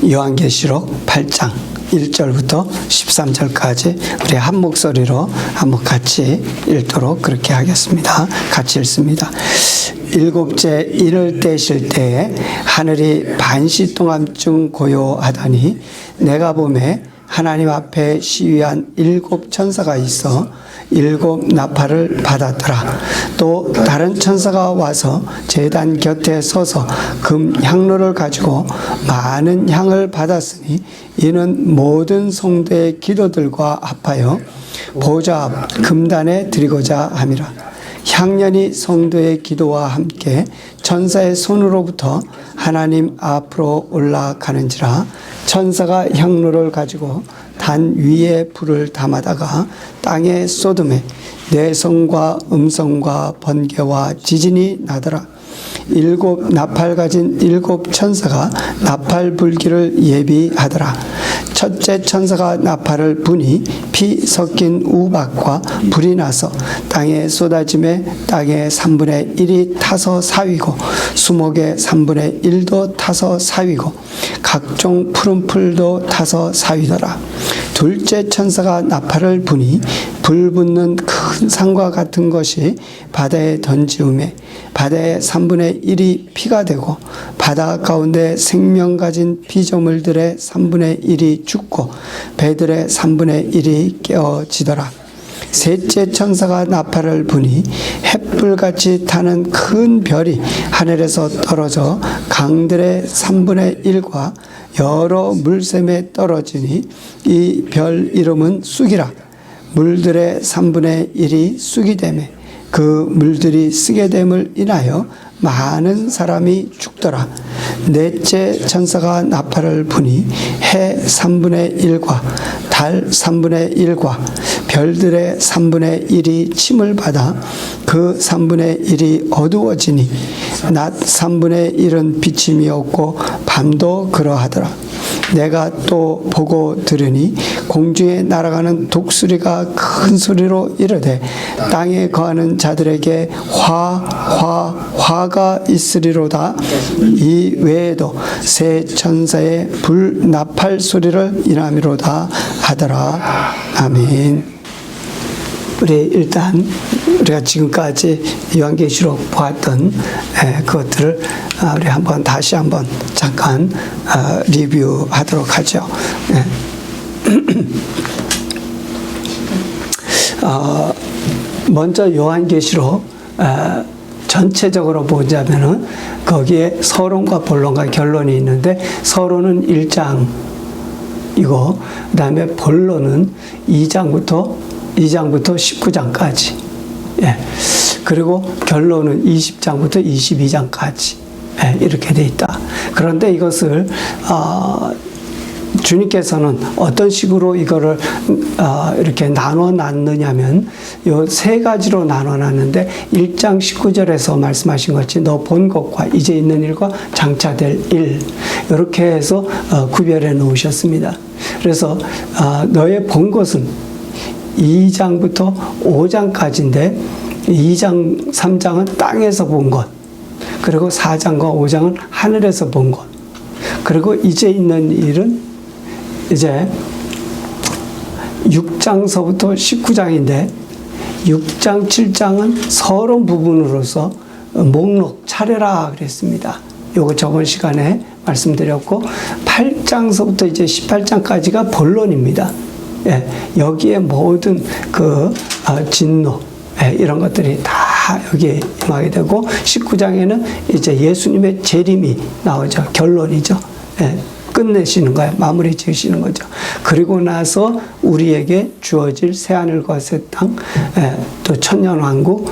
요한계시록 8장 1절부터 13절까지 우리 한 목소리로 한번 같이 읽도록 그렇게 하겠습니다. 같이 읽습니다. 일곱째 이를 떼실 때에 하늘이 반시 동안쯤 고요하더니 내가 보매 하나님 앞에 시위한 7 천사가 있어 7 나팔을 받았더라. 또 다른 천사가 와서 제단 곁에 서서 금 향로를 가지고 많은 향을 받았으니 이는 모든 성도의 기도들과 합하여 보좌 앞 금단에 드리고자 함이라. 향연이 성도의 기도와 함께 천사의 손으로부터 하나님 앞으로 올라가는지라. 천사가 향로를 가지고 단 위에 불을 담아다가 땅에 쏟음에 내성과 음성과 번개와 지진이 나더라. 7 나팔 가진 7 천사가 나팔 불기를 예비하더라. 첫째 천사가 나팔을 부니 피 섞인 우박과 불이 나서 땅에 쏟아짐에 땅의 3분의 1이 타서 사위고 수목의 3분의 1도 타서 사위고 각종 푸른 풀도 타서 사위더라. 둘째 천사가 나팔을 부니 불 붙는 큰 산과 같은 것이 바다에 던지우매 바다의 3분의 1이 피가 되고 바다 가운데 생명 가진 피조물들의 3분의 1이 죽고 배들의 3분의 1이 깨어지더라. 셋째 천사가 나팔을 부니 햇불같이 타는 큰 별이 하늘에서 떨어져 강들의 3분의 1과 여러 물샘에 떨어지니 이 별 이름은 쑥이라. 물들의 3분의 1이 쑥이 되매 그 물들이 쓰게 됨을 인하여 많은 사람이 죽더라. 넷째 천사가 나팔을 부니 해 3분의 1과 달 3분의 1과 별들의 3분의 1이 침을 받아 그 3분의 1이 어두워지니 낮 3분의 1은 비침이 없고 밤도 그러하더라. 내가 또 보고 들으니 공중에 날아가는 독수리가 큰 소리로 이르되 땅에 거하는 자들에게 화가 있으리로다. 이 외에도 새 천사의 불 나팔 소리를 인함이로다 하더라. 아멘. 우리 일단 우리가 지금까지 요한계시록 보았던 그것들을 우리 한번 다시 한번 잠깐 리뷰하도록 하죠. 먼저 요한계시록 전체적으로 보자면은 거기에 서론과 본론과 결론이 있는데 서론은 1장이고 그다음에 본론은 2장부터 19장까지. 그리고 결론은 20장부터 22장까지. 이렇게 돼 있다. 그런데 이것을 주님께서는 어떤 식으로 이거를 이렇게 나눠 놨느냐면 요 세 가지로 나눠 놨는데 1장 19절에서 말씀하신 것이 너 본 것과 이제 있는 일과 장차될 일 이렇게 해서 구별해 놓으셨습니다. 그래서 너의 본 것은 2장부터 5장까지인데 2장, 3장은 땅에서 본 것, 그리고 4장과 5장은 하늘에서 본 것, 그리고 이제 있는 일은 이제 6장서부터 19장인데 6장, 7장은 서론 부분으로서 목록 차례라 그랬습니다. 요거 저번 시간에 말씀드렸고 8장서부터 이제 18장까지가 본론입니다. 여기에 모든 그 진노 이런 것들이 다 여기에 임하게 되고 19장에는 이제 예수님의 재림이 나오죠. 결론이죠. 끝내시는 거예요. 마무리 지으시는 거죠. 그리고 나서 우리에게 주어질 새하늘과 새 땅, 또 천년왕국,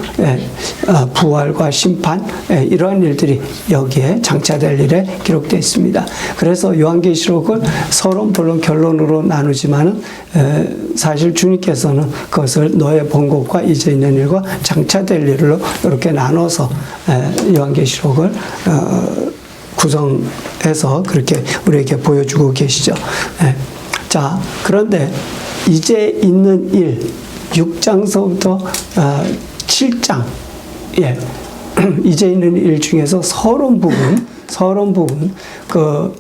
부활과 심판, 이러한 일들이 여기에 장차될 일에 기록되어 있습니다. 그래서 요한계시록을 서론, 본론, 결론으로 나누지만은 사실 주님께서는 그것을 너의 본 것과 이제 있는 일과 장차될 일로 이렇게 나눠서 요한계시록을 구성해서 그렇게 우리에게 보여주고 계시죠. 자, 그런데 이제 있는 일 6장서부터 7장 이제 있는 일 중에서 서론 부분 그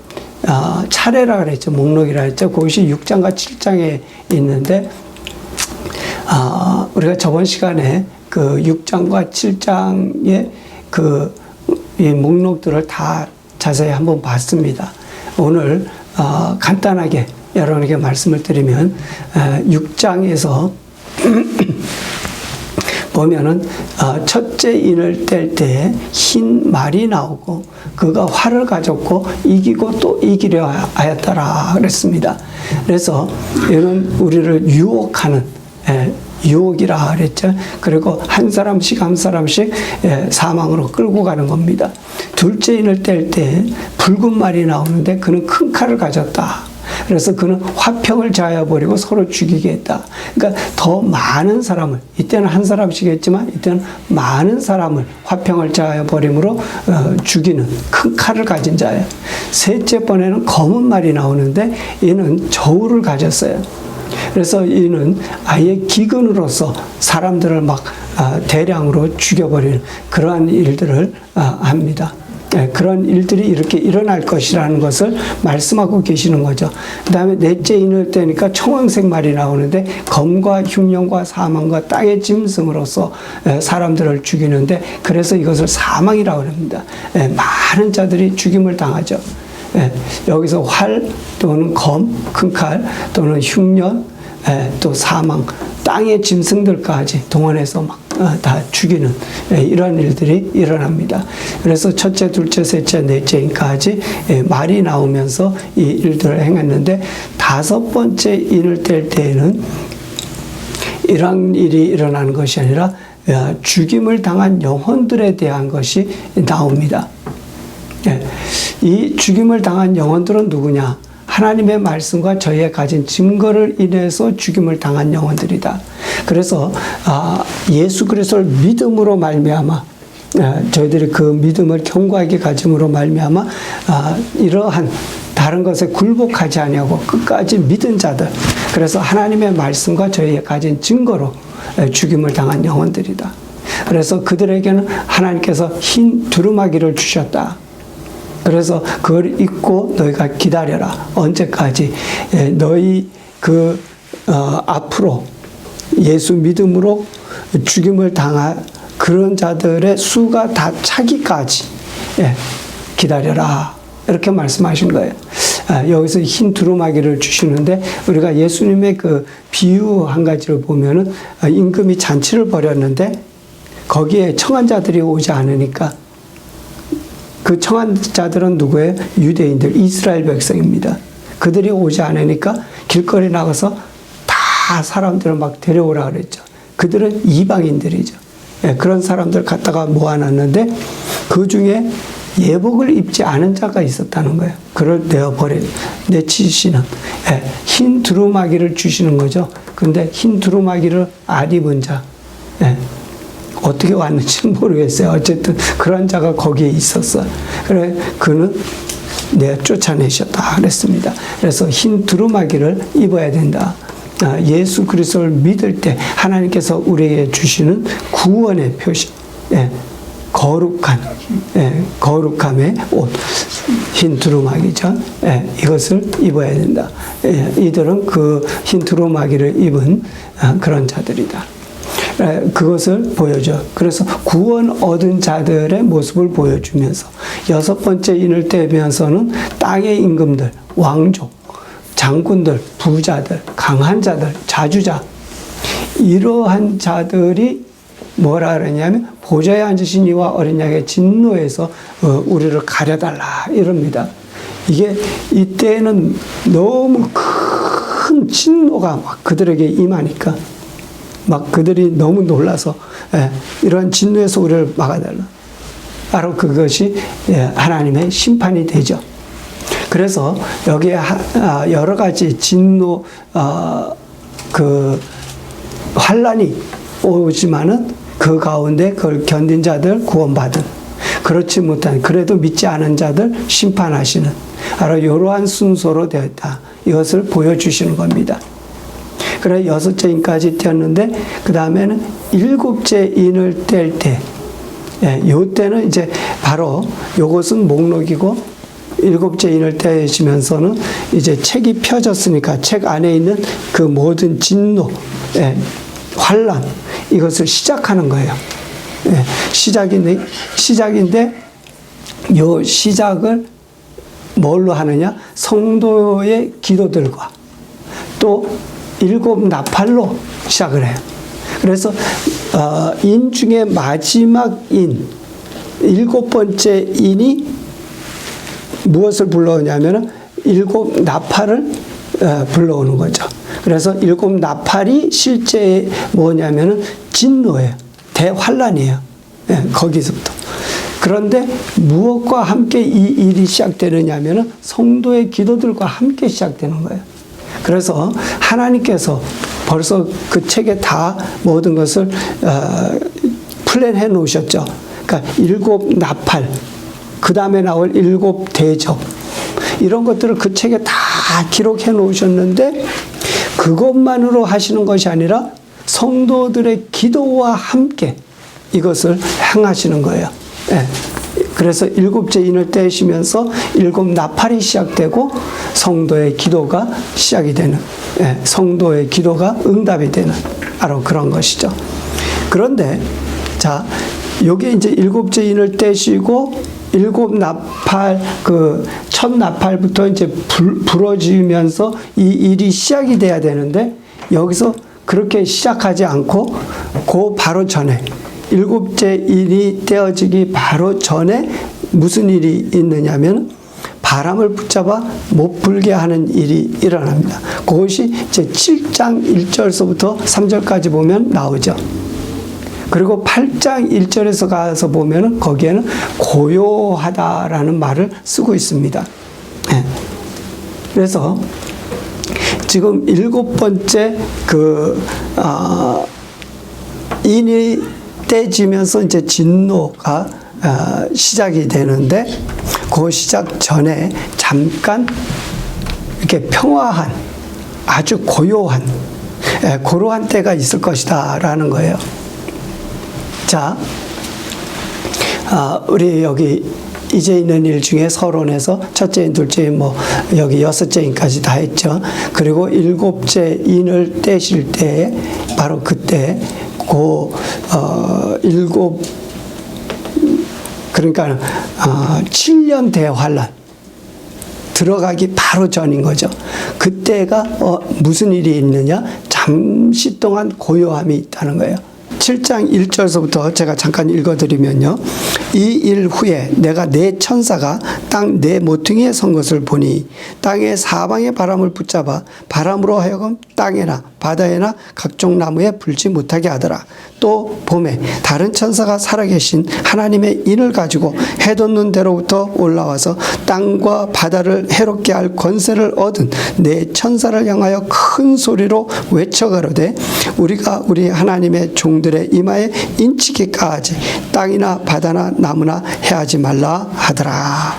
차례라 그랬죠. 목록이라 했죠. 그것이 6장과 7장에 있는데, 우리가 저번 시간에 그 6장과 7장의 이 목록들을 다 자세히 한번 봤습니다. 오늘 간단하게 여러분에게 말씀을 드리면 6장에서 보면은 첫째 인을 뗄 때 흰 말이 나오고 그가 활을 가졌고 이기고 또 이기려 하였더라 그랬습니다. 그래서 이는 우리를 유혹하는 유혹이라 그랬죠. 그리고 한 사람씩 사망으로 끌고 가는 겁니다. 둘째 인을 뗄 때 붉은 말이 나오는데 그는 큰 칼을 가졌다. 그래서 그는 화평을 자여버리고 서로 죽이게 했다. 그러니까 더 많은 사람을, 이때는 한 사람씩 했지만 이때는 많은 사람을 화평을 자여버림으로 죽이는 큰 칼을 가진 자예요. 셋째 번에는 검은 말이 나오는데 이는 저울을 가졌어요. 그래서 이는 아예 기근으로서 사람들을 막 대량으로 죽여버리는 그러한 일들을 합니다. 그런 일들이 이렇게 일어날 것이라는 것을 말씀하고 계시는 거죠. 그 다음에 넷째 인을 떼니까 청황색 말이 나오는데 검과 흉년과 사망과 땅의 짐승으로서 사람들을 죽이는데 그래서 이것을 사망이라고 합니다. 많은 자들이 죽임을 당하죠. 여기서 활 또는 검, 큰 칼 또는 흉년 또 사망, 땅의 짐승들까지 동원해서 막 다 죽이는 이런 일들이 일어납니다. 그래서 첫째, 둘째, 셋째, 넷째인까지 말이 나오면서 이 일들을 행했는데 다섯 번째 인을 뗄 때에는 이런 일이 일어나는 것이 아니라 죽임을 당한 영혼들에 대한 것이 나옵니다. 이 죽임을 당한 영혼들은 누구냐? 하나님의 말씀과 저희의 가진 증거를 인해서 죽임을 당한 영혼들이다. 그래서 예수 그리스도를 믿음으로 말미암아 저희들이 그 믿음을 견고하게 가짐으로 말미암아 이러한 다른 것에 굴복하지 아니하고 끝까지 믿은 자들, 그래서 하나님의 말씀과 저희의 가진 증거로 죽임을 당한 영혼들이다. 그래서 그들에게는 하나님께서 흰 두루마기를 주셨다. 그래서 그걸 잊고 너희가 기다려라. 언제까지? 너희 앞으로 예수 믿음으로 죽임을 당할 그런 자들의 수가 다 차기까지 기다려라. 이렇게 말씀하신 거예요. 여기서 흰 두루마기를 주시는데 우리가 예수님의 그 비유 한 가지를 보면은 임금이 잔치를 벌였는데 거기에 청한 자들이 오지 않으니까 그 청한 자들은 누구예요? 유대인들, 이스라엘 백성입니다. 그들이 오지 않으니까 길거리 나가서 다 사람들을 막 데려오라 그랬죠. 그들은 이방인들이죠. 그런 사람들 갖다가 모아놨는데 그 중에 예복을 입지 않은 자가 있었다는 거예요. 그를 내치시는 흰 두루마기를 주시는 거죠. 근데 흰 두루마기를 안 입은 자, 어떻게 왔는지는 모르겠어요. 어쨌든 그런 자가 거기에 있었어요. 그래 그는 내가 쫓아내셨다 그랬습니다. 그래서 흰 두루마기를 입어야 된다. 예수 그리스도를 믿을 때 하나님께서 우리에게 주시는 구원의 표시, 거룩함의 옷, 흰 두루마기죠. 이것을 입어야 된다. 이들은 그 흰 두루마기를 입은 그런 자들이다. 그것을 보여줘. 그래서 구원 얻은 자들의 모습을 보여주면서 여섯 번째 인을 떼면서는 땅의 임금들, 왕족, 장군들, 부자들, 강한 자들, 자주자, 이러한 자들이 뭐라 그러냐면 보좌에 앉으신 이와 어린 양의 진노에서 우리를 가려달라 이럽니다. 이게 이때는 너무 큰 진노가 막 그들에게 임하니까 막 그들이 너무 놀라서 이런 진노에서 우리를 막아달라. 바로 그것이 하나님의 심판이 되죠. 그래서 여기에 여러 가지 진노, 환란이 오지만은 그 가운데 그걸 견딘 자들 구원받은, 그렇지 못한, 그래도 믿지 않은 자들 심판하시는, 바로 이러한 순서로 되었다. 이것을 보여주시는 겁니다. 그래 여섯째 인까지 떼었는데 그 다음에는 일곱째 인을 뗄 때, 요 때는 이제 바로 요것은 목록이고 일곱째 인을 떼시면서는 이제 책이 펴졌으니까 책 안에 있는 그 모든 진노, 환란, 이것을 시작하는 거예요. 시작인데 요 시작을 뭘로 하느냐? 성도의 기도들과 또 일곱 나팔로 시작을 해요. 그래서 인 중에 마지막 인, 일곱 번째 인이 무엇을 불러오냐면은 일곱 나팔을 불러오는 거죠. 그래서 일곱 나팔이 실제 뭐냐면은 진노예요. 대환란이에요. 거기서부터. 그런데 무엇과 함께 이 일이 시작되느냐면은 성도의 기도들과 함께 시작되는 거예요. 그래서 하나님께서 벌써 그 책에 다 모든 것을 플랜해 놓으셨죠. 그러니까 일곱 나팔, 그 다음에 나올 일곱 대접, 이런 것들을 그 책에 다 기록해 놓으셨는데 그것만으로 하시는 것이 아니라 성도들의 기도와 함께 이것을 행하시는 거예요. 그래서 일곱째 인을 떼시면서 일곱 나팔이 시작되고 성도의 기도가 시작이 되는, 성도의 기도가 응답이 되는 바로 그런 것이죠. 그런데 자, 요게 이제 일곱째 인을 떼시고 일곱 나팔, 그 첫 나팔부터 이제 불어지면서 이 일이 시작이 돼야 되는데 여기서 그렇게 시작하지 않고 그 바로 전에 일곱째 인이 떼어지기 바로 전에 무슨 일이 있느냐면 바람을 붙잡아 못 불게 하는 일이 일어납니다. 그것이 이제 7장 1절서부터 3절까지 보면 나오죠. 그리고 8장 1절에서 가서 보면은 거기에는 고요하다라는 말을 쓰고 있습니다. 그래서 지금 일곱 번째 인이 떼지면서 이제 진노가 시작이 되는데 그 시작 전에 잠깐 이렇게 평화한, 아주 고요한, 그러한 때가 있을 것이다라는 거예요. 자, 우리 여기 이제 있는 일 중에 서론에서 첫째 인, 둘째 인, 뭐 여기 여섯째 인까지 다 했죠. 그리고 일곱째 인을 떼실 때 바로 그때 그러니까 7년 대환란 들어가기 바로 전인 거죠. 그때가 무슨 일이 있느냐? 잠시 동안 고요함이 있다는 거예요. 7장 1절서부터 제가 잠깐 읽어드리면요. 이 일 후에 내가 네 천사가 땅 네 모퉁이에 선 것을 보니 땅의 사방의 바람을 붙잡아 바람으로 하여금 땅에나 바다에나 각종 나무에 불지 못하게 하더라. 또 봄에 다른 천사가 살아계신 하나님의 인을 가지고 해돋는 데로부터 올라와서 땅과 바다를 해롭게 할 권세를 얻은 네 천사를 향하여 큰 소리로 외쳐 가로되 우리가 우리 하나님의 종들의 이마에 인치기까지 땅이나 바다나 나무나 해하지 말라 하더라.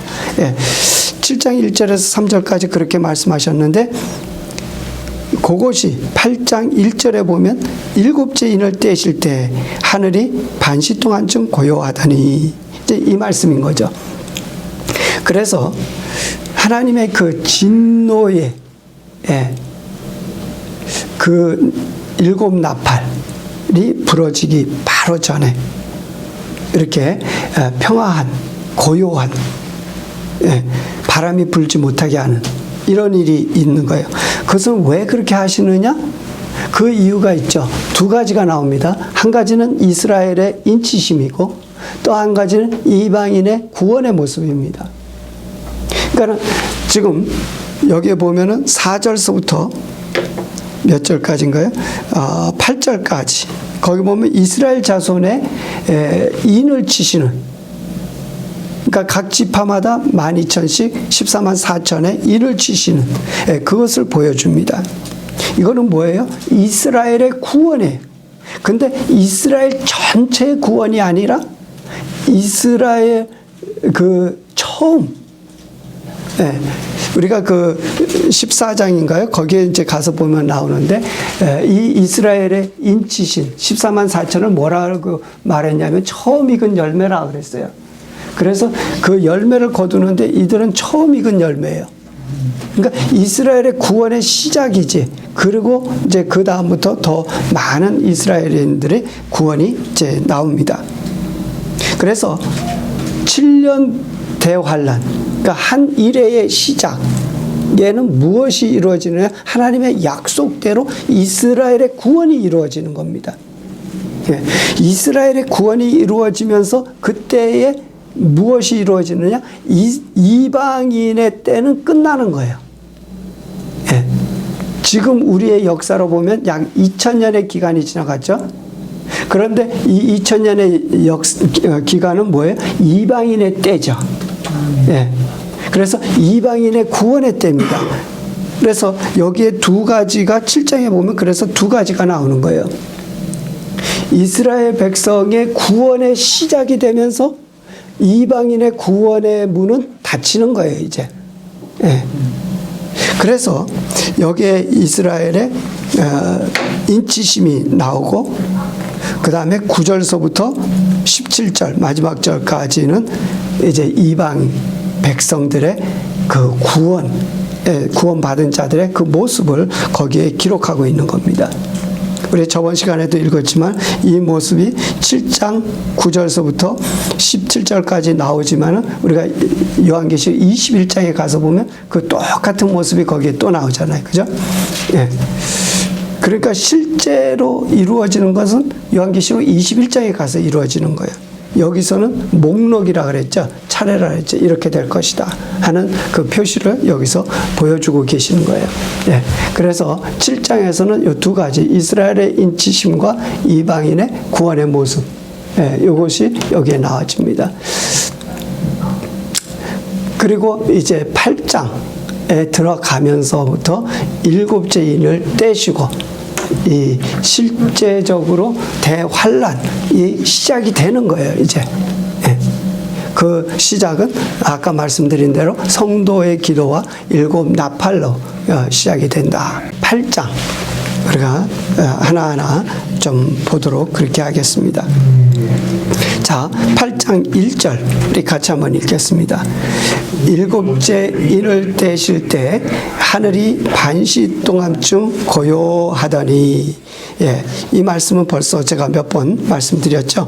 7장 1절에서 3절까지 그렇게 말씀하셨는데 그것이 8장 1절에 보면 일곱째 인을 떼실 때 하늘이 반시 동안쯤 고요하다니, 이제 이 말씀인 거죠. 그래서 하나님의 그 진노의 그 일곱 나팔이 부러지기 바로 전에 이렇게 평화한, 고요한, 바람이 불지 못하게 하는 이런 일이 있는 거예요. 그것은 왜 그렇게 하시느냐? 그 이유가 있죠. 두 가지가 나옵니다. 한 가지는 이스라엘의 인치심이고 또 한 가지는 이방인의 구원의 모습입니다. 그러니까 지금 여기에 보면은 4절서부터 몇 절까지인가요? 8절까지. 거기 보면 이스라엘 자손의 인을 치시는, 그러니까 각 지파마다 12,000씩 14만 4천의 인을 치시는 그것을 보여줍니다. 이거는 뭐예요? 이스라엘의 구원이에요. 근데 이스라엘 전체의 구원이 아니라 이스라엘 그 처음, 우리가 그 14장인가요? 거기에 이제 가서 보면 나오는데 이 이스라엘의 인치신 14만 4천을 뭐라고 말했냐면 처음 익은 열매라 그랬어요. 그래서 그 열매를 거두는데 이들은 처음 익은 열매예요. 그러니까 이스라엘의 구원의 시작이지. 그리고 이제 그 다음부터 더 많은 이스라엘인들의 구원이 이제 나옵니다. 그래서 7년 대환란, 그러니까 한 일회의 시작. 얘는 무엇이 이루어지느냐? 하나님의 약속대로 이스라엘의 구원이 이루어지는 겁니다. 예. 이스라엘의 구원이 이루어지면서 그때에 무엇이 이루어지느냐? 이방인의 때는 끝나는 거예요. 예. 지금 우리의 역사로 보면 약 2000년의 기간이 지나갔죠. 그런데 이 2000년의 기간은 뭐예요? 이방인의 때죠. 예. 그래서 이방인의 구원의 때입니다. 그래서 여기에 두 가지가 7장에 보면 그래서 두 가지가 나오는 거예요. 이스라엘 백성의 구원의 시작이 되면서 이방인의 구원의 문은 닫히는 거예요, 이제. 예. 그래서 여기에 이스라엘의 인치심이 나오고, 그 다음에 9절서부터 17절, 마지막 절까지는 이제 이방 백성들의 그 구원받은 자들의 그 모습을 거기에 기록하고 있는 겁니다. 우리 저번 시간에도 읽었지만 이 모습이 7장 9절서부터 17절까지 나오지만은 우리가 요한계시록 21장에 가서 보면 그 똑같은 모습이 거기에 또 나오잖아요. 그죠? 예. 그러니까 실제로 이루어지는 것은 요한계시록 21장에 가서 이루어지는 거예요. 여기서는 목록이라 그랬죠. 차례라 그랬죠. 이렇게 될 것이다 하는 그 표시를 여기서 보여주고 계시는 거예요. 예. 그래서 7장에서는 이 두 가지, 이스라엘의 인치심과 이방인의 구원의 모습, 예, 이것이 여기에 나와집니다. 그리고 이제 8장에 들어가면서부터 일곱째 인을 떼시고 이 실제적으로 대환란이 시작이 되는 거예요, 이제. 예. 그 시작은 아까 말씀드린 대로 성도의 기도와 일곱 나팔로 시작이 된다. 8장 우리가 하나하나 좀 보도록 그렇게 하겠습니다. 자, 8장 1절 우리 같이 한번 읽겠습니다. 일곱째 인을 떼실 때 하늘이 반시 동안쯤 고요하더니, 예, 이 말씀은 벌써 제가 몇 번 말씀드렸죠.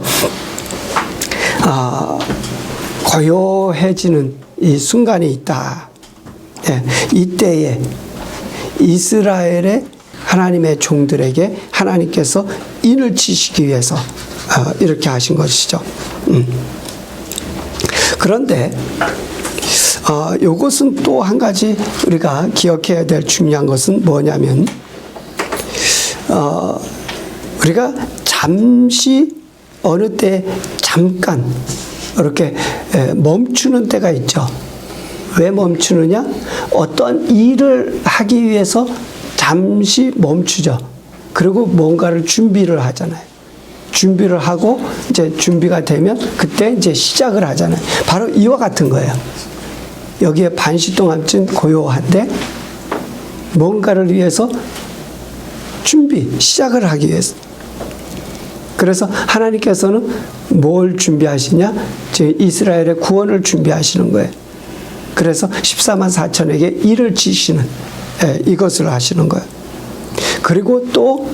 고요해지는 이 순간이 있다. 예, 이때에 이스라엘의 하나님의 종들에게 하나님께서 인을 치시기 위해서 이렇게 하신 것이죠. 그런데 이것은 또 한 가지 우리가 기억해야 될 중요한 것은 뭐냐면 우리가 잠시 어느 때 잠깐 이렇게 멈추는 때가 있죠. 왜 멈추느냐? 어떤 일을 하기 위해서 잠시 멈추죠. 그리고 뭔가를 준비를 하잖아요. 준비를 하고 이제 준비가 되면 그때 이제 시작을 하잖아요. 바로 이와 같은 거예요. 여기에 반시 동안쯤 고요한데 뭔가를 위해서 시작을 하기 위해서. 그래서 하나님께서는 뭘 준비하시냐? 이스라엘의 구원을 준비하시는 거예요. 그래서 14만 4천에게 일을 지시는, 이것을 하시는 거예요. 그리고 또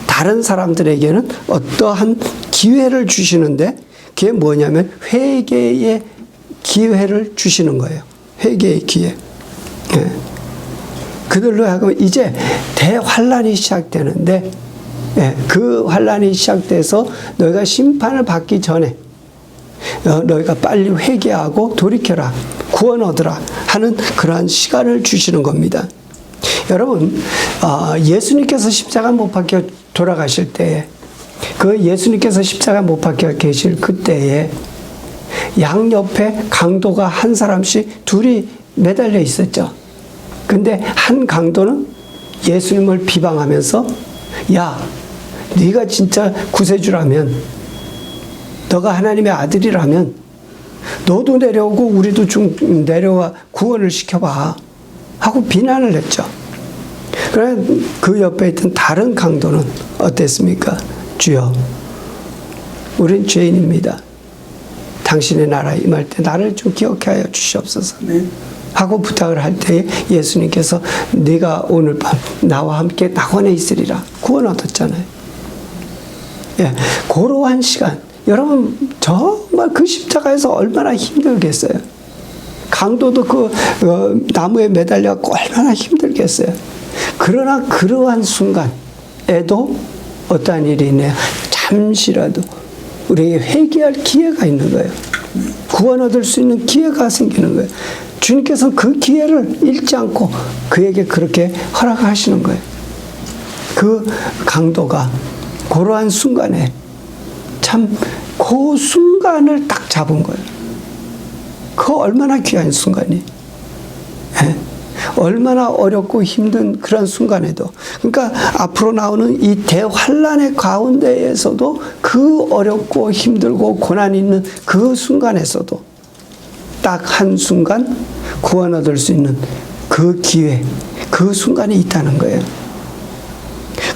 다른 사람들에게는 어떠한 기회를 주시는데 그게 뭐냐면 회개의 기회를 주시는 거예요. 회개의 기회. 그들로 하여금 이제 대환란이 시작되는데, 그 환란이 시작돼서 너희가 심판을 받기 전에 너희가 빨리 회개하고 돌이켜라, 구원 얻으라 하는 그러한 시간을 주시는 겁니다. 여러분, 예수님께서 십자가 못 박혀 돌아가실 때에, 그 예수님께서 십자가 못 박혀 계실 그때에 양옆에 강도가 한 사람씩 둘이 매달려 있었죠. 근데 한 강도는 예수님을 비방하면서, 야, 네가 진짜 구세주라면, 너가 하나님의 아들이라면 너도 내려오고 우리도 좀 내려와 구원을 시켜봐 하고 비난을 했죠. 그래, 그 옆에 있던 다른 강도는 어땠습니까? 주여, 우린 죄인입니다. 당신의 나라에 임할 때 나를 좀 기억해 하여 주시옵소서 하고 부탁을 할 때 예수님께서 네가 오늘 밤 나와 함께 낙원에 있으리라 구원 얻었잖아요. 예, 고로한 시간, 여러분 정말 그 십자가에서 얼마나 힘들겠어요. 강도도 그 나무에 매달려 얼마나 힘들겠어요. 그러나 그러한 순간에도 어떠한 일이 있네요. 잠시라도 우리에게 회개할 기회가 있는 거예요. 구원 얻을 수 있는 기회가 생기는 거예요. 주님께서는 그 기회를 잃지 않고 그에게 그렇게 허락하시는 거예요. 그 강도가 그러한 순간에 참 그 순간을 딱 잡은 거예요. 그 얼마나 귀한 순간이. 예? 얼마나 어렵고 힘든 그런 순간에도, 그러니까 앞으로 나오는 이 대환란의 가운데에서도 그 어렵고 힘들고 고난 있는 그 순간에서도 딱 한 순간 구원 얻을 수 있는 그 기회, 그 순간이 있다는 거예요.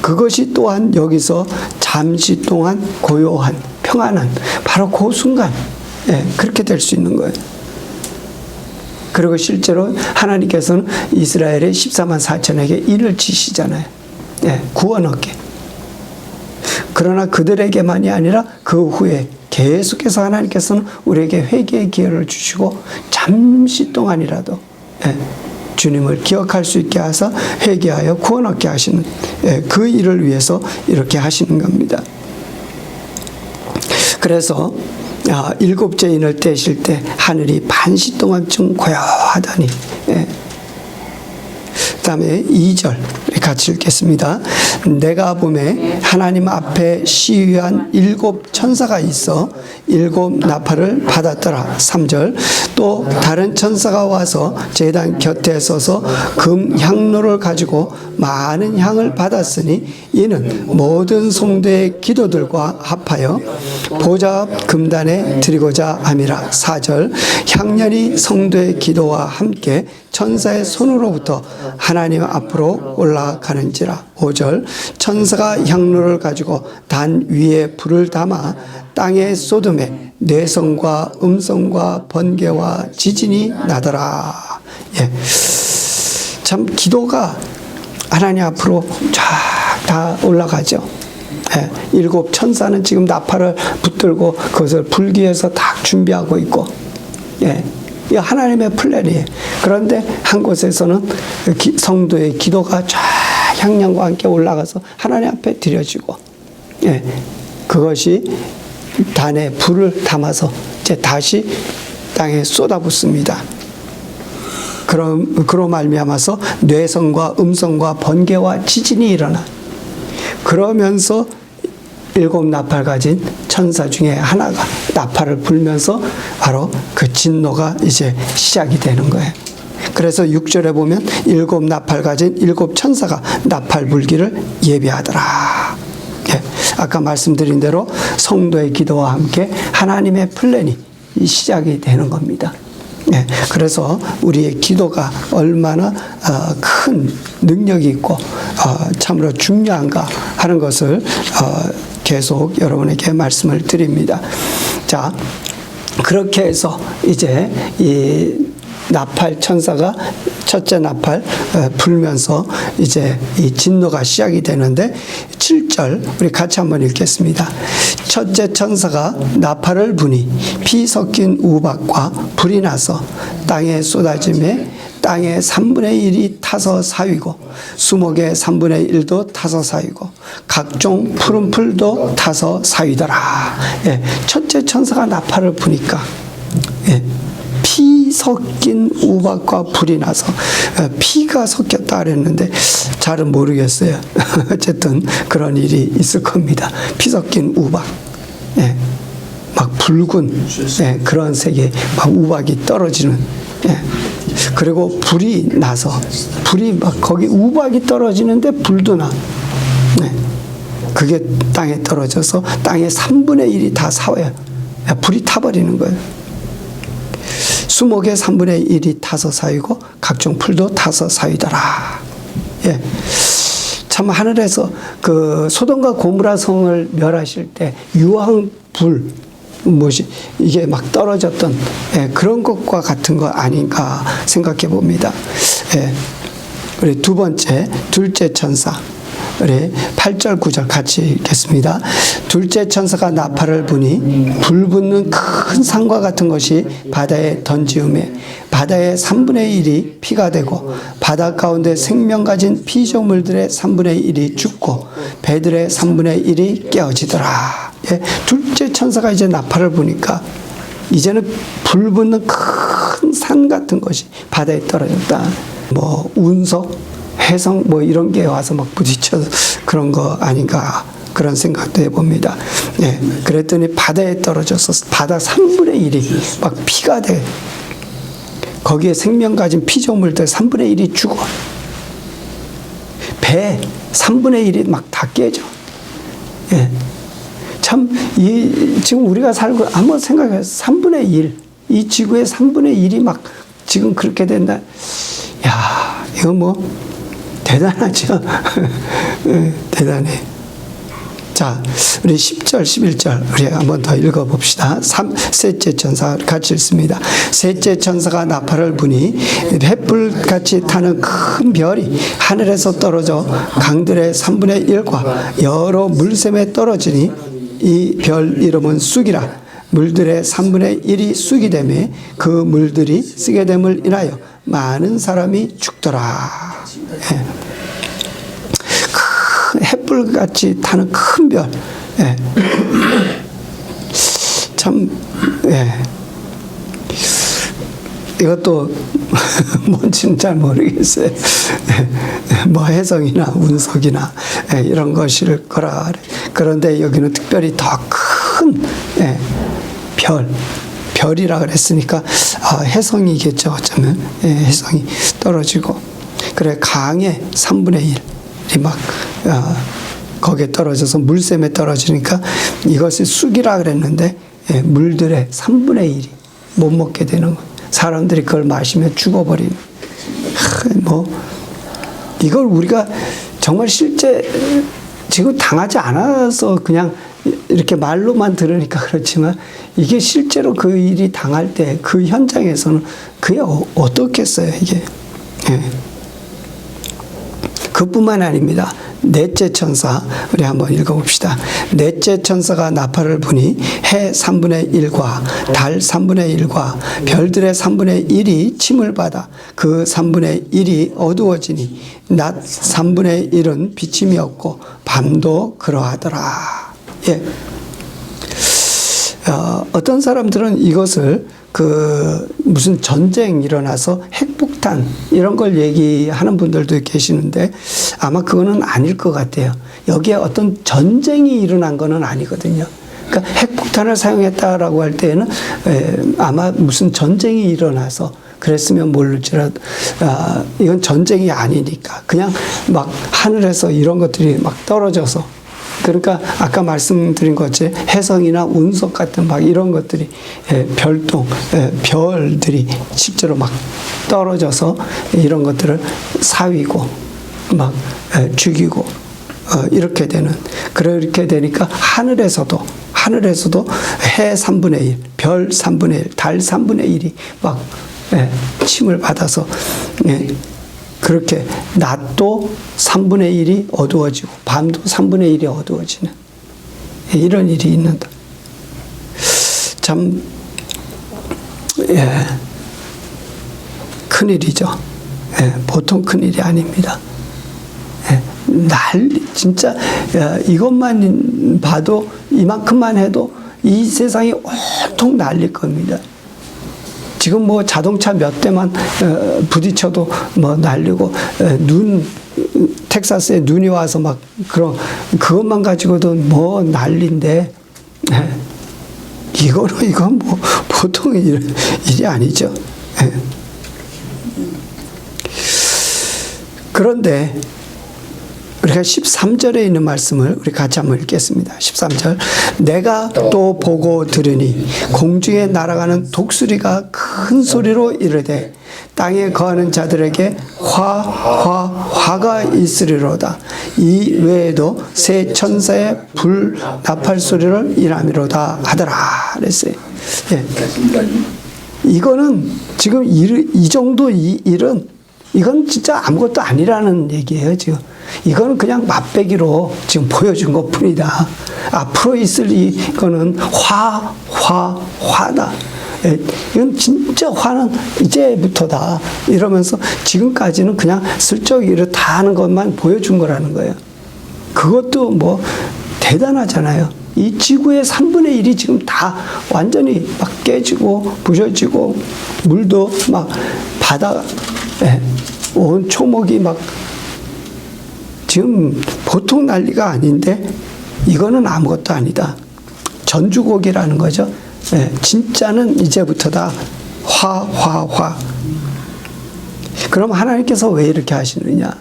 그것이 또한 여기서 잠시 동안 고요한 평안한 바로 그 순간, 예, 그렇게 될 수 있는 거예요. 그리고 실제로 하나님께서는 이스라엘의 14만 4천에게 일을 지시잖아요. 예, 구원 얻게. 그러나 그들에게만이 아니라 그 후에 계속해서 하나님께서는 우리에게 회개의 기회를 주시고 잠시 동안이라도, 예, 주님을 기억할 수 있게 하사 회개하여 구원 얻게 하시는, 예, 그 일을 위해서 이렇게 하시는 겁니다. 그래서 일곱째 인을 떼실 때 하늘이 반시 동안쯤 고요하다니. 예. 그 다음에 2절 같이 읽겠습니다. 내가 보매 하나님 앞에 시위한 7 천사가 있어 7 나팔을 받았더라. 3절 또 다른 천사가 와서 제단 곁에 서서 금 향로를 가지고 많은 향을 받았으니 이는 모든 성도의 기도들과 합하여 보좌 앞 금단에 드리고자 함이라. 4절 향연이 성도의 기도와 함께 천사의 손으로부터 하나님 앞으로 올라가는지라. 5절 천사가 향로를 가지고 단 위에 불을 담아 땅에 쏟음에 뇌성과 음성과 번개와 지진이 나더라. 예. 참 기도가 하나님 앞으로 쫙 다 올라가죠. 예. 7 천사는 지금 나팔을 붙들고 그것을 불기 위해서 딱 준비하고 있고, 예. 이 하나님의 플랜이에요. 그런데 한 곳에서는 성도의 기도가 쫙 향연과 함께 올라가서 하나님 앞에 드려지고, 예, 그것이 단에 불을 담아서 이제 다시 땅에 쏟아붓습니다. 그로 말미암아서 뇌성과 음성과 번개와 지진이 일어나. 그러면서 7 나팔 가진 천사 중에 하나가 나팔을 불면서 바로 그 진노가 이제 시작이 되는 거예요. 그래서 6절에 보면 7 나팔 가진 7 천사가 나팔 불기를 예비하더라. 예, 아까 말씀드린 대로 성도의 기도와 함께 하나님의 플랜이 시작이 되는 겁니다. 예, 그래서 우리의 기도가 얼마나 큰 능력이 있고 참으로 중요한가 하는 것을 계속 여러분에게 말씀을 드립니다. 자, 그렇게 해서 이제 이 나팔 천사가 첫째 나팔 불면서 이제 이 진노가 시작이 되는데 7절 우리 같이 한번 읽겠습니다. 첫째 천사가 나팔을 부니 피 섞인 우박과 불이 나서 땅에 쏟아짐에 땅의 3분의 1이 타서 사위고 수목의 3분의 1도 타서 사위고 각종 푸른 풀도 타서 사위더라. 예, 첫째 천사가 나팔을 부니까, 예, 피 섞인 우박과 불이 나서, 피가 섞였다 그랬는데 잘은 모르겠어요. 어쨌든 그런 일이 있을 겁니다. 피 섞인 우박, 예, 막 붉은, 예, 그런 색의 막 우박이 떨어지는, 예. 그리고 불이 나서, 불이 막 거기 우박이 떨어지는데 불도 나. 네. 그게 땅에 떨어져서 땅의 3분의 1이 다 사와요. 불이 타버리는 거예요. 수목의 3분의 1이 타서 사위고 각종 풀도 타서 사위더라. 예. 참 하늘에서 그 소돔과 고모라 성을 멸하실 때 유황불, 무엇이 이게 막 떨어졌던 그런 것과 같은 거 아닌가 생각해 봅니다. 우리 두 번째, 둘째 천사. 우리 8절 9절 같이 읽겠습니다. 둘째 천사가 나팔을 부니 불붙는 큰 산과 같은 것이 바다에 던지우매 바다의 3분의 1이 피가 되고 바다 가운데 생명 가진 피조물들의 3분의 1이 죽고 배들의 3분의 1이 깨어지더라. 둘째 천사가 이제 나팔을 부니까 이제는 불붙는 큰 산 같은 것이 바다에 떨어졌다. 뭐 운석, 해성 뭐 이런 게 와서 막 부딪혀서 그런 거 아닌가 그런 생각도 해봅니다. 그랬더니 바다에 떨어져서 바다 3분의 1이 막 피가 돼. 거기에 생명 가진 피조물들 3분의 1이 죽어. 배 3분의 1이 막 다 깨져. 참, 지금 우리가 살고 한번 생각해서 3분의 1, 이 지구의 3분의 1이 막 지금 그렇게 된다. 야, 이거 뭐 대단하죠. 대단해. 자, 우리 10절, 11절 우리 한번 더 읽어봅시다. 셋째 천사 같이 읽습니다. 셋째 천사가 나팔을 부니 횃불같이 타는 큰 별이 하늘에서 떨어져 강들의 3분의 1과 여러 물샘에 떨어지니 이 별 이름은 쑥이라. 물들의 3분의 1이 쑥이 되매 그 물들이 쓰게 됨을 인하여 많은 사람이 죽더라. 큰 햇불같이 타는 큰 별. 참, 이것도 뭔지는 잘 모르겠어요. 뭐 해성이나 운석이나 이런 것일 거라. 그런데 여기는 특별히 더 큰 별이라 그랬으니까 해성이겠죠. 어쩌면 해성이 떨어지고 그래 강의 3분의 1이 막 거기에 떨어져서 물샘에 떨어지니까 이것이 쑥이라 그랬는데 물들의 3분의 1이 못 먹게 되는 거예요. 사람들이 그걸 마시면 죽어버리는. 뭐 이걸 우리가 정말 실제 지금 당하지 않아서 그냥 이렇게 말로만 들으니까 그렇지만 이게 실제로 그 일이 당할 때 그 현장에서는 그게 어떻겠어요 이게. 그뿐만 아닙니다. 넷째 천사 우리 한번 읽어봅시다. 넷째 천사가 나팔을 부니 해 3분의 1과 달 3분의 1과 별들의 3분의 1이 침을 받아 그 3분의 1이 어두워지니 낮 3분의 1은 비침이 없고 밤도 그러하더라. 어떤 사람들은 이것을 무슨 전쟁 일어나서 핵폭탄 이런 걸 얘기하는 분들도 계시는데 아마 그거는 아닐 것 같아요. 여기에 어떤 전쟁이 일어난 거는 아니거든요. 그러니까 핵폭탄을 사용했다라고 할 때에는 아마 무슨 전쟁이 일어나서 그랬으면 모를지라도 이건 전쟁이 아니니까 그냥 막 하늘에서 이런 것들이 막 떨어져서 그러니까 아까 말씀드린 것처럼 해성이나 운석 같은 막 이런 것들이 별똥, 별들이 실제로 막 떨어져서 이런 것들을 사위고 막 죽이고 이렇게 되는 그렇게 되니까 하늘에서도 해 3분의 1, 별 3분의 1, 달 3분의 1이 막 침을 받아서 그렇게 낮도 3분의 1이 어두워지고 밤도 3분의 1이 어두워지는 이런 일이 있는다. 참 큰일이죠. 보통 큰일이 아닙니다. 진짜 이것만 봐도 이만큼만 해도 이 세상이 온통 날릴 겁니다. 지금 뭐 자동차 몇 대만 부딪혀도 뭐 날리고 텍사스에 눈이 와서 막 그것만 가지고도 뭐 난리인데 이건 뭐 보통 일이 아니죠. 그런데 우리가 13절에 있는 말씀을 우리 같이 한번 읽겠습니다. 13절. 내가 또 보고 들으니 공중에 날아가는 독수리가 큰 소리로 이르되 땅에 거하는 자들에게 화가 있으리로다. 이 외에도 새 천사의 불 나팔 소리를 인하미로다 하더라 그랬어요. 예. 이거는 지금 이 정도 이 일은 이건 진짜 아무것도 아니라는 얘기예요, 지금. 이거는 그냥 맛배기로 지금 보여준 것 뿐이다. 앞으로 있을 이거는 화다. 예, 이건 진짜 화는 이제부터다. 이러면서 지금까지는 그냥 슬쩍 이렇다 하는 것만 보여준 거라는 거예요. 그것도 뭐 대단하잖아요. 이 지구의 3분의 1이 지금 다 완전히 막 깨지고 부셔지고 물도 막 바다, 예, 온 초목이 막 지금 보통 난리가 아닌데 이거는 아무것도 아니다. 전주곡이라는 거죠. 예, 진짜는 이제부터다. 화. 그럼 하나님께서 왜 이렇게 하시느냐?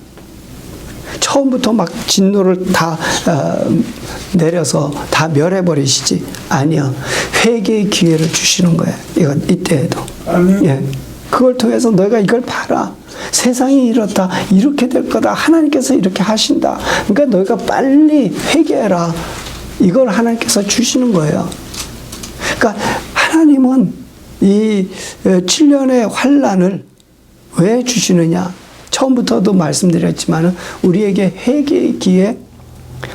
처음부터 막 진노를 다 내려서 다 멸해버리시지. 아니요. 회개의 기회를 주시는 거예요. 이건 이때에도. 예. 그걸 통해서 너희가 이걸 봐라. 세상이 이렇다. 이렇게 될 거다. 하나님께서 이렇게 하신다. 그러니까 너희가 빨리 회개해라. 이걸 하나님께서 주시는 거예요. 그러니까 하나님은 이 7년의 환난을 왜 주시느냐? 처음부터도 말씀드렸지만 우리에게 회개의 기회,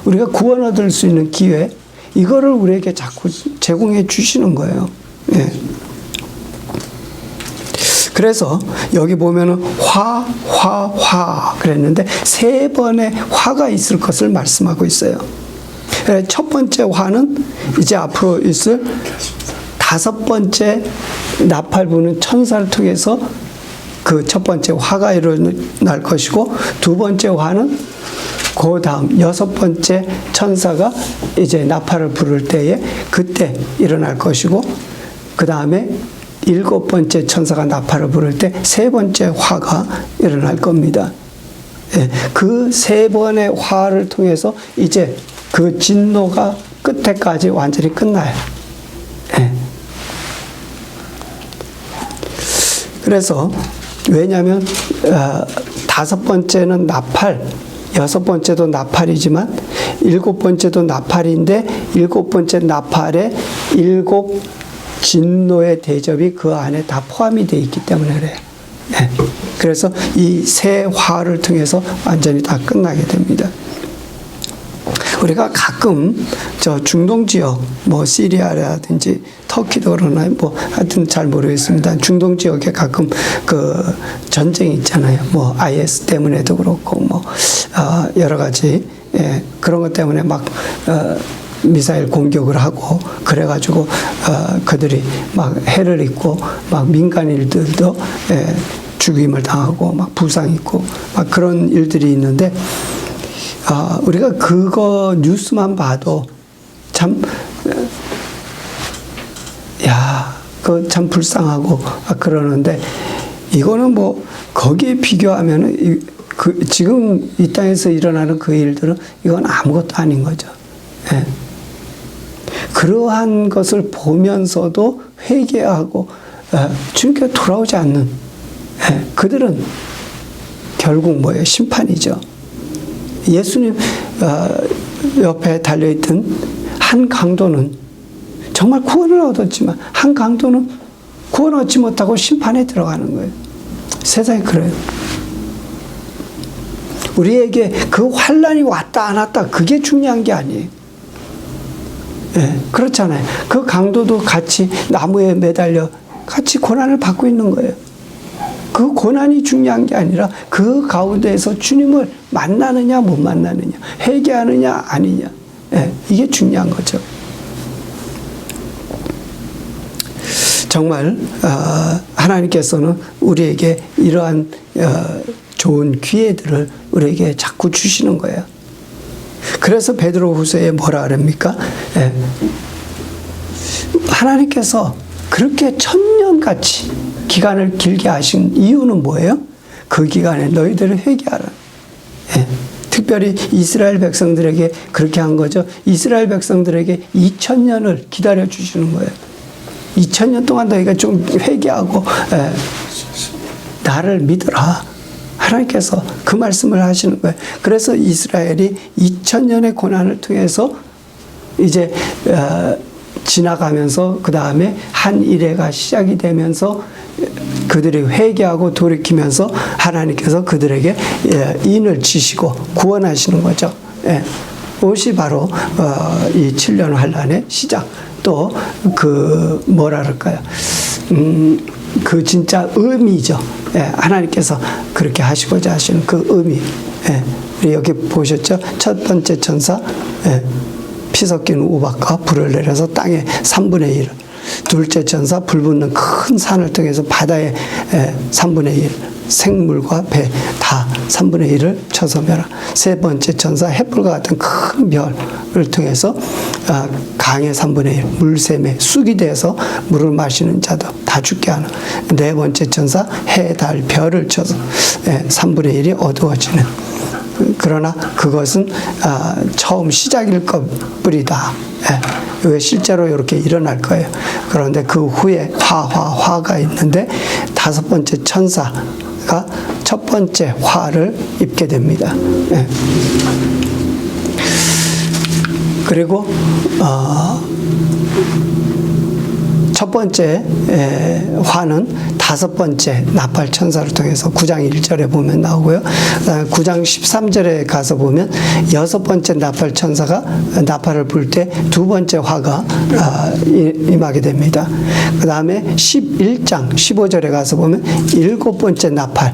우리가 구원 얻을 수 있는 기회, 이거를 우리에게 자꾸 제공해 주시는 거예요. 예. 그래서 여기 보면은 화 그랬는데 3번의 화가 있을 것을 말씀하고 있어요. 첫 번째 화는 이제 앞으로 있을 5번째 나팔 부는 천사를 통해서 그 첫 번째 화가 일어날 것이고, 두 번째 화는 그 다음 6번째 천사가 이제 나팔을 부를 때에 그때 일어날 것이고, 그 다음에 7번째 천사가 나팔을 부를 때 3번째 화가 일어날 겁니다. 예, 그 3번의 화를 통해서 이제 그 진노가 끝에까지 완전히 끝나요. 예. 그래서 왜냐하면 5번째는 나팔, 6번째도 나팔이지만 7번째도 나팔인데 7번째 나팔에 7 진노의 대접이 그 안에 다 포함이 되어 있기 때문에 그래요. 네. 그래서 이 세 화를 통해서 완전히 다 끝나게 됩니다. 우리가 가끔 저 중동 지역, 뭐 시리아라든지 터키도 그러나 뭐 하여튼 잘 모르겠습니다. 중동 지역에 가끔 그 전쟁이 있잖아요. 뭐 IS 때문에도 그렇고 뭐 여러 가지 그런 것 때문에 막 미사일 공격을 하고 그래가지고 그들이 막 해를 입고 막 민간인들도 죽임을 당하고 막 부상 있고 막 그런 일들이 있는데 우리가 그거 뉴스만 봐도 참 그거 참 불쌍하고 그러는데 이거는 뭐 거기에 비교하면은 지금 이 땅에서 일어나는 그 일들은 이건 아무것도 아닌 거죠. 예. 그러한 것을 보면서도 회개하고 주님께 돌아오지 않는 그들은 결국 뭐예요? 심판이죠. 예수님 옆에 달려있던 한 강도는 정말 구원을 얻었지만 한 강도는 구원 얻지 못하고 심판에 들어가는 거예요. 세상이 그래요. 우리에게 그 환난이 왔다 안 왔다 그게 중요한 게 아니에요. 그렇잖아요. 그 강도도 같이 나무에 매달려 같이 고난을 받고 있는 거예요. 그 고난이 중요한 게 아니라 그 가운데에서 주님을 만나느냐 못 만나느냐, 회개하느냐 아니냐, 이게 중요한 거죠. 정말 하나님께서는 우리에게 이러한 좋은 기회들을 우리에게 자꾸 주시는 거예요. 그래서 베드로후서에 뭐라 그럽니까? 하나님께서 그렇게 천년같이 기간을 길게 하신 이유는 뭐예요? 그 기간에 너희들을 회개하라. 특별히 이스라엘 백성들에게 그렇게 한 거죠. 이스라엘 백성들에게 2000년을 기다려 주시는 거예요. 2000년 동안 너희가 좀 회개하고 나를 믿어라. 하나님께서 그 말씀을 하시는 거예요. 그래서 이스라엘이 2000년의 고난을 통해서 이제 지나가면서 그 다음에 한 이래가 시작이 되면서 그들이 회개하고 돌이키면서 하나님께서 그들에게 인을 지시고 구원하시는 거죠. 그것이 바로 이 7년 환란의 시작. 또 그 뭐라 그럴까요? 그 진짜 의미죠. 하나님께서 그렇게 하시고자 하시는 그 의미. 우리 여기 보셨죠? 첫 번째 천사 피 섞인 우박과 불을 내려서 땅의 3분의 1을, 둘째 천사 불 붙는 큰 산을 통해서 바다의 3분의 1, 생물과 배 다 3분의 1을 쳐서 멸하. 세 번째 천사 햇불과 같은 큰 별을 통해서 강의 3분의 1, 물샘에 쑥이 돼서 물을 마시는 자도 다 죽게 하는. 네 번째 천사 해, 달, 별을 쳐서 3분의 1이 어두워지는. 그러나 그것은 처음 시작일 것뿐이다. 왜 실제로 이렇게 일어날 거예요. 그런데 그 후에 화가 있는데 다섯 번째 천사가 첫 번째 화를 입게 됩니다. 그리고 첫 번째 화는 다섯 번째 나팔 천사를 통해서 9장 1절에 보면 나오고요. 9장 13절에 가서 보면 여섯 번째 나팔 천사가 나팔을 불 때 두 번째 화가 임하게 됩니다. 그 다음에 11장 15절에 가서 보면 일곱 번째 나팔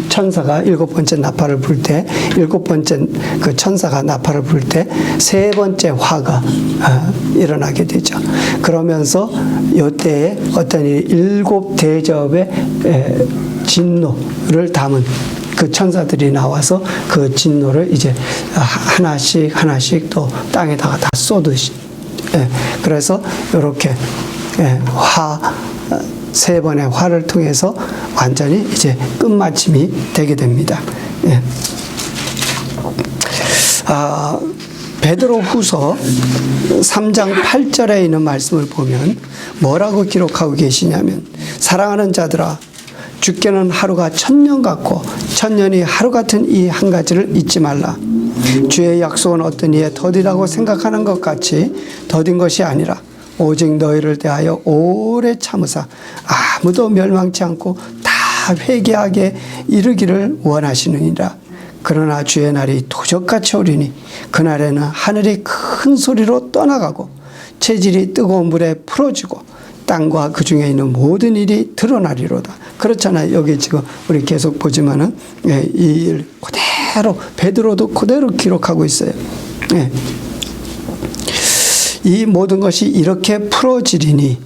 천사가 일곱 번째 나팔을 불 때, 일곱 번째 그 천사가 나팔을 불 때 세 번째 화가 일어나게 되죠. 그러면서 이때에 어떤 일곱 대접의 진노를 담은 그 천사들이 나와서 그 진노를 이제 하나씩 또 땅에다가 다 쏟듯이. 그래서 이렇게 세 번의 화를 통해서 완전히 이제 끝마침이 되게 됩니다. 베드로 후서 3장 8절에 있는 말씀을 보면 뭐라고 기록하고 계시냐면, 사랑하는 자들아, 주께는 하루가 1000년 같고 1000년이 하루 같은 이 한 가지를 잊지 말라. 주의 약속은 어떤 이에 더디다고 생각하는 것 같이 더딘 것이 아니라 오직 너희를 대하여 오래 참으사 아무도 멸망치 않고 다 회개하게 이르기를 원하시느니라. 그러나 주의 날이 도적같이 오리니 그날에는 하늘이 큰 소리로 떠나가고 체질이 뜨거운 물에 풀어지고 땅과 그 중에 있는 모든 일이 드러나리로다. 그렇잖아요. 여기 지금 우리 계속 보지만은 이 일 그대로 베드로도 그대로 기록하고 있어요. 이 모든 것이 이렇게 풀어지리니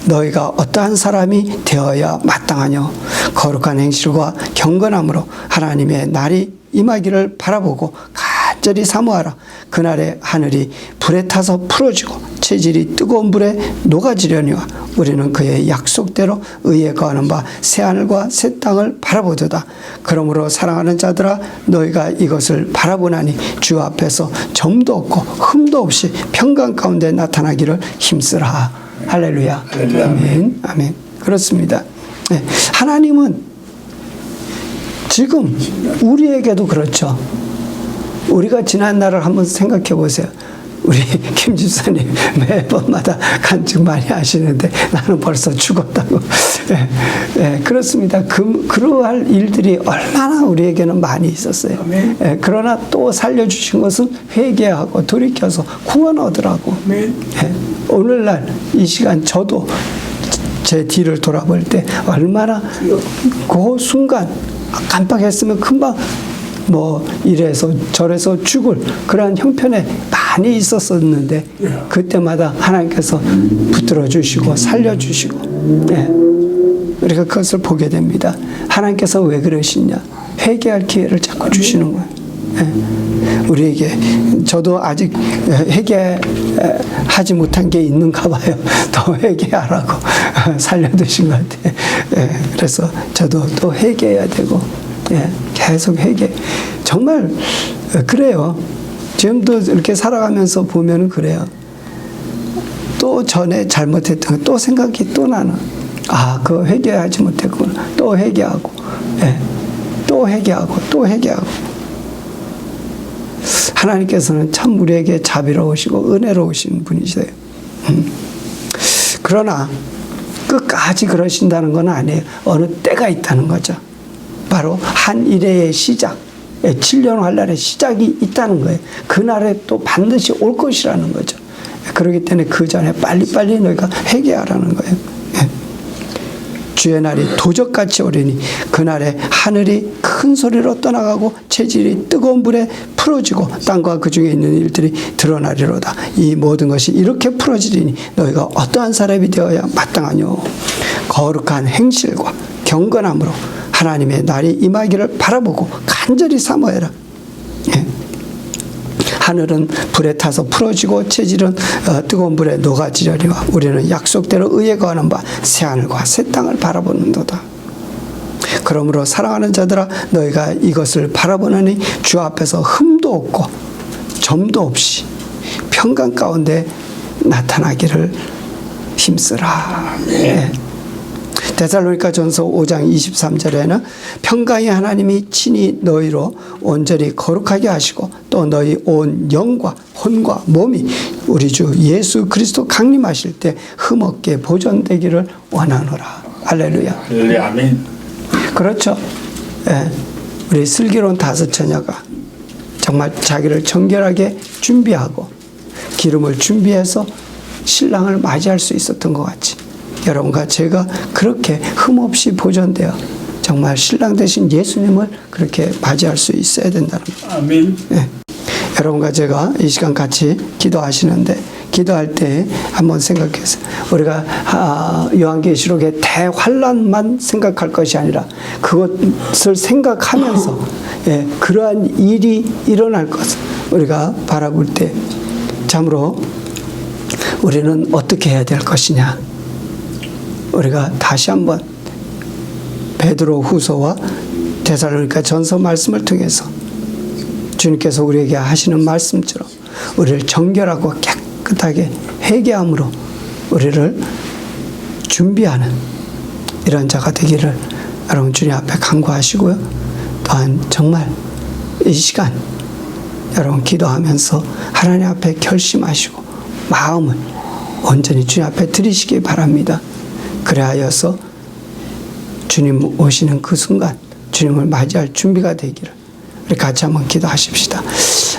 너희가 어떠한 사람이 되어야 마땅하뇨. 거룩한 행실과 경건함으로 하나님의 날이 임하기를 바라보고 간절히 사모하라. 그날에 하늘이 불에 타서 풀어지고 체질이 뜨거운 불에 녹아지려니와 우리는 그의 약속대로 의에 거하는 바 새하늘과 새 땅을 바라보도다. 그러므로 사랑하는 자들아, 너희가 이것을 바라보나니 주 앞에서 점도 없고 흠도 없이 평강 가운데 나타나기를 힘쓰라. 할렐루야. 아멘. 아멘. 그렇습니다. 하나님은 지금 우리에게도 그렇죠. 우리가 지난 날을 한번 생각해 보세요. 우리 김 집사님 매번마다 간증 많이 하시는데 나는 벌써 죽었다고. 그렇습니다. 그러할 일들이 얼마나 우리에게는 많이 있었어요. 그러나 또 살려주신 것은 회개하고 돌이켜서 구원 얻으라고. 오늘날 이 시간 저도 제 뒤를 돌아볼 때 얼마나 그 순간 깜빡했으면 금방 이래서 저래서 죽을 그러한 형편에 많이 있었었는데 그때마다 하나님께서 붙들어 주시고 살려 주시고 우리가 그것을 보게 됩니다. 하나님께서 왜 그러시냐? 회개할 기회를 자꾸 주시는 거예요. 우리에게 저도 아직 회개하지 못한 게 있는가 봐요. 더 회개하라고 살려두신 것 같아요. 그래서 저도 또 회개해야 되고 계속 회개. 정말 그래요. 지금도 이렇게 살아가면서 보면 그래요. 또 전에 잘못했던 거 또 생각이 또 나는. 그거 회개하지 못했구나. 또 회개하고 예, 또 회개하고 또 회개하고. 하나님께서는 참 우리에게 자비로우시고 은혜로우신 분이세요. 그러나 끝까지 그러신다는 건 아니에요. 어느 때가 있다는 거죠. 바로 한 일의 시작, 7년 환란의 시작이 있다는 거예요. 그날에 또 반드시 올 것이라는 거죠. 그렇기 때문에 그 전에 빨리빨리 너희가 회개하라는 거예요. 주의 날이 도적같이 오리니 그날에 하늘이 큰 소리로 떠나가고 체질이 뜨거운 불에 풀어지고 땅과 그 중에 있는 일들이 드러나리로다. 이 모든 것이 이렇게 풀어지리니 너희가 어떠한 사람이 되어야 마땅하뇨. 거룩한 행실과 경건함으로 하나님의 날이 임하기를 바라보고 간절히 사모해라. 하늘은 불에 타서 풀어지고 체질은 뜨거운 불에 녹아지려니와 우리는 약속대로 의에 거하는 바 새하늘과 새 땅을 바라보는도다. 그러므로 사랑하는 자들아 너희가 이것을 바라보느니 주 앞에서 흠도 없고 점도 없이 평강 가운데 나타나기를 힘쓰라. 네. 데살로니가 전서 5장 23절에는 평강의 하나님이 친히 너희로 온전히 거룩하게 하시고 또 너희 온 영과 혼과 몸이 우리 주 예수 그리스도 강림하실 때 흠없게 보존되기를 원하노라. 할렐루야. 네, 아멘. 그렇죠. 예. 우리 슬기로운 다섯 처녀가 정말 자기를 정결하게 준비하고 기름을 준비해서 신랑을 맞이할 수 있었던 것 같이 여러분과 제가 그렇게 흠없이 보존되어 정말 신랑 되신 예수님을 그렇게 맞이할 수 있어야 된다는 거예요. 아멘. 예. 여러분과 제가 이 시간 같이 기도하시는데 기도할 때 한번 생각해서 우리가 요한계시록의 대환란만 생각할 것이 아니라 그것을 생각하면서 예, 그러한 일이 일어날 것을 우리가 바라볼 때 참으로 우리는 어떻게 해야 될 것이냐. 우리가 다시 한번 베드로 후서와 데살로니가 전서 말씀을 통해서 주님께서 우리에게 하시는 말씀처럼 우리를 정결하고 깨끗하게 회개함으로 우리를 준비하는 이런 자가 되기를 여러분 주님 앞에 간구하시고요. 또한 정말 이 시간 여러분 기도하면서 하나님 앞에 결심하시고 마음을 온전히 주님 앞에 드리시기 바랍니다. 그래하여서 주님 오시는 그 순간 주님을 맞이할 준비가 되기를 우리 같이 한번 기도하십시다.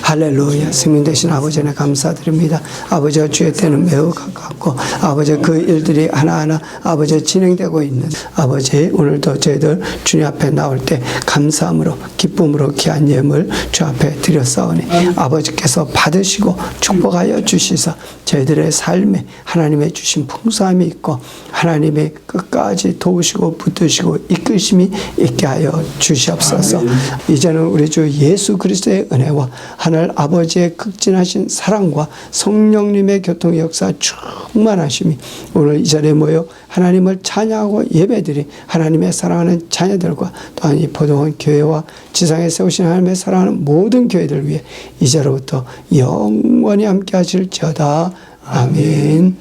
할렐루야. 생명 되신 아버지 네 감사드립니다. 아버지가 주의 때는 매우 가깝고 아버지 그 일들이 하나하나 아버지 진행되고 있는 아버지 오늘도 저희들 주님 앞에 나올 때 감사함으로 기쁨으로 귀한 예물 주 앞에 드렸사오니 아버지께서 받으시고 축복하여 주시사 저희들의 삶에 하나님의 주신 풍성함이 있고 하나님의 끝까지 도우시고 붙드시고 이끄심이 있게 하여 주시옵소서. 이제는 우리 주 예수 그리스도의 은혜와 하늘 아버지의 극진하신 사랑과 성령님의 교통 역사 충만하심이 오늘 이 자리에 모여 하나님을 찬양하고 예배드린 하나님의 사랑하는 자녀들과 또한 이 포도원 교회와 지상에 세우신 하나님의 사랑하는 모든 교회들 위해 이제로부터 영원히 함께 하실지어다. 아멘.